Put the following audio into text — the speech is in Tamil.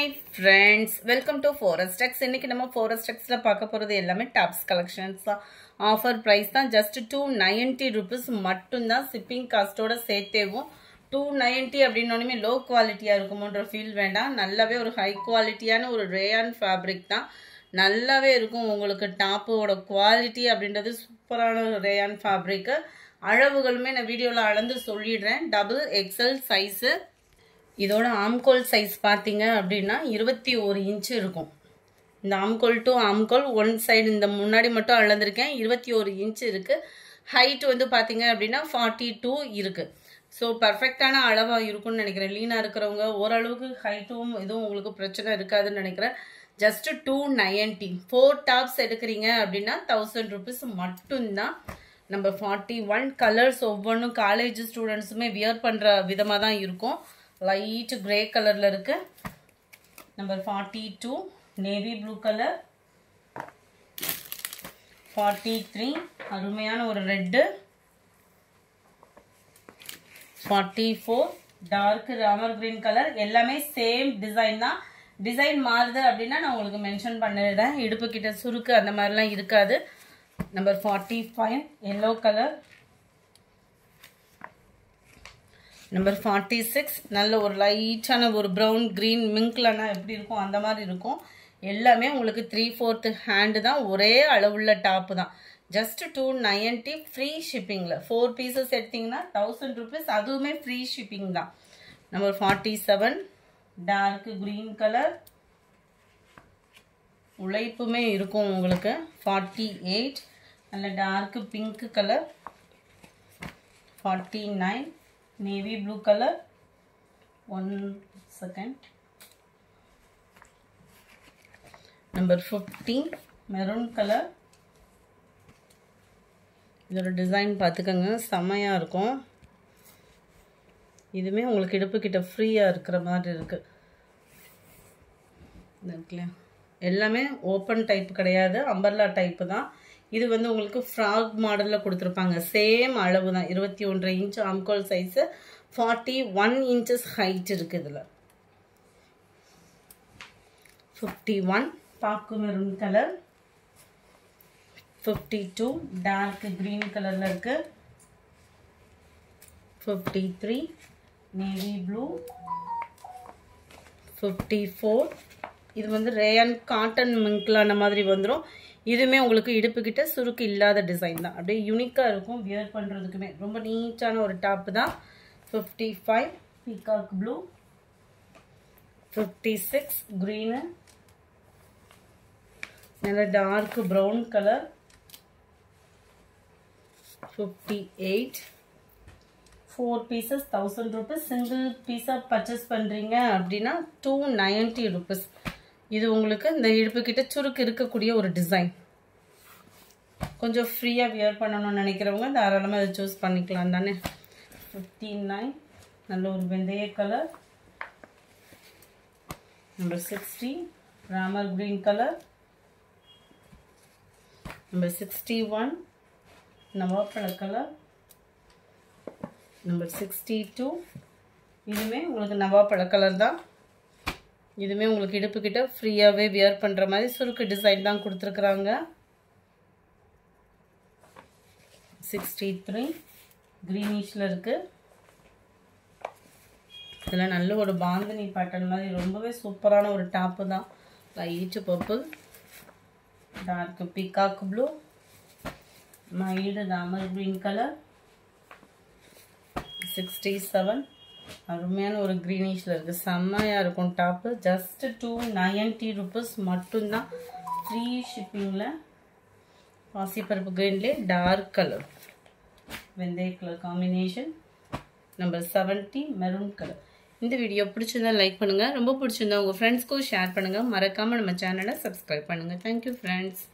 Hi friends, welcome to Forestex. இன்னைக்கு நம்ம Forestexல பார்க்க போறது எல்லாமே டாப்ஸ் கலெக்ஷன்ஸ் தான். ஆஃபர் பிரைஸ் தான் just 290 rupees மட்டும் தான். shipping காஸ்டோட சேர்த்தேவும் 290 அப்படினோனே லோ குவாலிட்டியா இருக்கும்ன்ற ஃபீல் வேண்டாம். நல்லாவே ஒரு ஹை குவாலிட்டியான ஒரு ரேயான் ஃபேப்ரிக் தான். நல்லாவே இருக்கும். உங்களுக்கு டாப்போட குவாலிட்டி அப்படின்றது சூப்பரான ரேயான் ஃபேப்ரிக். அளவுகளுமே நான் வீடியோல அளந்து சொல்லிடுறேன். Double XL size. இதோட ஆம்கோல் சைஸ் பார்த்தீங்க அப்படின்னா 21 இன்ச் இருக்கும். இந்த ஆம்கோல் டு ஆம்கோல் ஒன் சைடு இந்த முன்னாடி மட்டும் அளந்திருக்கேன். 21 இன்ச் இருக்கு. ஹைட் வந்து பார்த்தீங்க அப்படின்னா 42 இருக்கு. ஸோ பர்ஃபெக்டான அளவாக இருக்கும்னு நினைக்கிறேன். லீனாக இருக்கிறவங்க ஓரளவுக்கு ஹைட்டும் எதுவும் உங்களுக்கு பிரச்சனை இருக்காதுன்னு நினைக்கிறேன். ஜஸ்ட் 290 4 டாப்ஸ் எடுக்கிறீங்க அப்படின்னா 1000 rupees மட்டும்தான். நம்பர் 41 கலர்ஸ் ஒவ்வொன்றும் காலேஜ் ஸ்டூடெண்ட்ஸுமே வியர் பண்ணுற விதமாக தான் இருக்கும். லைட் கிரே கலர்ல இருக்கு. Number 42 navy blue colour. 43 அருமையான ஒரு ரெட். 44 டார்க் ராமர் கிரீன் கலர். எல்லாமே சேம் டிசைன் தான். டிசைன் மாறுது அப்படின்னா நான் உங்களுக்கு மென்ஷன் பண்ணிடுறேன். இடுப்பு கிட்ட சுருக்கு அந்த மாதிரிலாம் இருக்காது. Number 45 yellow colour. நம்பர் 46 நல்ல ஒரு லைட்டான ஒரு ப்ரௌன் கிரீன் மிங்க்லனா எப்படி இருக்கும் அந்த மாதிரி இருக்கும். எல்லாமே உங்களுக்கு 3/4 ஹேண்டு தான். ஒரே அளவுள்ள டாப்பு தான். ஜஸ்ட் 290 ஃப்ரீ ஷிப்பிங்கில் 4 பீசஸ் எடுத்தீங்கன்னா 1000 rupees. அதுவுமே ஃப்ரீ ஷிப்பிங் தான். Number 47 dark green colour. உழைப்புமே இருக்கும் உங்களுக்கு. 48 நல்ல dark pink colour. 49 navy blue color. 1 second. Number 50 maroon color. இதோட டிசைன் பார்த்துக்கங்க, செமையாக இருக்கும். இதுவுமே உங்களுக்கு இடுப்பு கிட்ட ஃப்ரீயாக இருக்கிற மாதிரி இருக்குது. எல்லாமே ஓப்பன் டைப் கிடையாது, அம்பர்லா டைப்பு தான். இது வந்து உங்களுக்கு ஃப்ராக் மாடலில் கொடுத்துருப்பாங்க. சேம் அளவு தான். 21 இன்ச் ஆம்கோல் சைஸு. 41 inches ஹைட் இருக்குது இதில். 51 பாக்கு மெரூன் கலர். 52 டார்க் கிரீன் கலரில் இருக்கு. 53 நேவி ப்ளூ. 54 இது வந்து ரேயான் காட்டன் மிங்க்லான மாதிரி வந்துடும். இதுவுமே உங்களுக்கு இடுப்பு கிட்ட சுருக்கு இல்லாத டிசைன் தான். அப்படியே யூனிக்காக இருக்கும் வியர் பண்ணுறதுக்குமே. ரொம்ப நீட்டான ஒரு டாப்பு தான். 55 பீகாக் ப்ளூ. 56 க்ரீனு. நல்ல dark brown colour. 58 4 pieces 1000 rupees. Single பீஸாக பர்ச்சேஸ் பண்ணுறீங்க அப்படின்னா 290 rupees. இது உங்களுக்கு இந்த இடுப்பு கிட்ட சுருக்கு இருக்கக்கூடிய ஒரு டிசைன். கொஞ்சம் ஃப்ரீயாக வியர் பண்ணணும்னு நினைக்கிறவங்க தாராளமாக இதை சூஸ் பண்ணிக்கலாம் தானே. 59 நல்ல ஒரு வெந்தய colour. Number 60 Ramar green colour. Number 61 நவாப்பழ கலர். நம்பர் 62 இதுவுமே உங்களுக்கு நவாப்பழ கலர் தான். இதுவுமே உங்களுக்கு இடுப்பு கிட்ட ஃப்ரீயாகவே வியர் பண்ணுற மாதிரி சுருக்கு டிசைன் தான் கொடுத்துருக்குறாங்க. 63 க்ரீனிஷில் இருக்குது. இதில் நல்ல ஒரு பாந்தினி பேட்டர்ன் மாதிரி ரொம்பவே சூப்பரான ஒரு டாப்பு தான். Light purple. Dark peacock blue. Mild ராமர் க்ரீன் கலர். 67 அருமையான ஒரு க்ரீனிஷில் இருக்குது. செம்மையாக இருக்கும் டாப்பு. ஜஸ்ட் 290 rupees மட்டும்தான். ஃப்ரீ ஷிப்பிங்கில். பாசிப்பருப்பு கிரீன்லேயே டார்க் கலர் வெந்தய colour combination. Number 70 maroon colour. இந்த வீடியோ பிடிச்சிருந்தா லைக் பண்ணுங்கள். ரொம்ப பிடிச்சிருந்தா உங்கள் ஃப்ரெண்ட்ஸ்க்கும் ஷேர் பண்ணுங்கள். மறக்காமல் நம்ம சேனலை சப்ஸ்கிரைப் பண்ணுங்கள். Thank you friends.